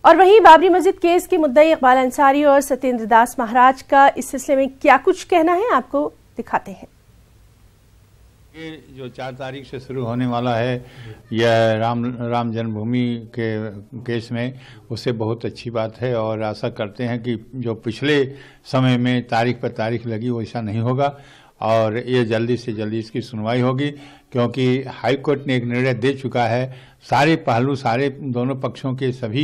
और वहीं बाबरी मस्जिद केस के मुद्दई इकबाल अंसारी और सत्येंद्र दास महाराज का इस सिलसिले में क्या कुछ कहना है, आपको दिखाते हैं। ये जो 4 तारीख से शुरू होने वाला है यह राम जन्मभूमि के केस में, उससे बहुत अच्छी बात है और आशा करते हैं कि जो पिछले समय में तारीख पर तारीख लगी वैसा नहीं होगा और ये जल्दी से जल्दी इसकी सुनवाई होगी, क्योंकि हाई कोर्ट ने एक निर्णय दे चुका है। सारे पहलू, सारे दोनों पक्षों के सभी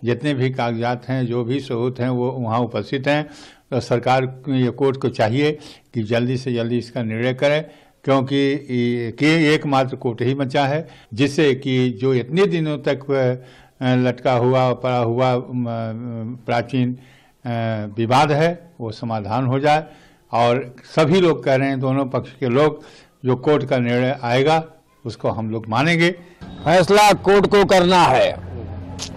जितने भी कागजात हैं, जो भी सबूत हैं, वो वहाँ उपस्थित हैं। तो सरकार ये कोर्ट को चाहिए कि जल्दी से जल्दी इसका निर्णय करे, क्योंकि एकमात्र कोर्ट ही बचा है जिससे कि जो इतने दिनों तक लटका हुआ पड़ा हुआ प्राचीन विवाद है वो समाधान हो जाए। और सभी लोग कह रहे हैं, दोनों पक्ष के लोग, जो कोर्ट का निर्णय आएगा उसको हम लोग मानेंगे। फैसला कोर्ट को करना है,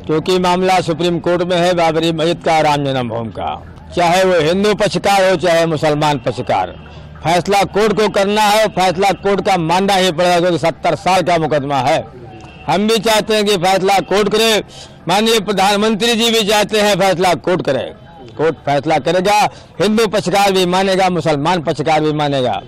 क्योंकि मामला सुप्रीम कोर्ट में है बाबरी मस्जिद का, राम जन्मभूमि का, चाहे वो हिंदू पक्षकार हो चाहे मुसलमान पक्षकार। फैसला कोर्ट को करना है, फैसला कोर्ट का मानना ही पड़ेगा, क्योंकि 70 साल का मुकदमा है। हम भी चाहते हैं कि फैसला कोर्ट करे, माननीय प्रधानमंत्री जी भी चाहते हैं फैसला कोर्ट करे। कोर्ट फैसला करेगा, हिंदू पक्षकार भी मानेगा, मुसलमान पक्षकार भी मानेगा।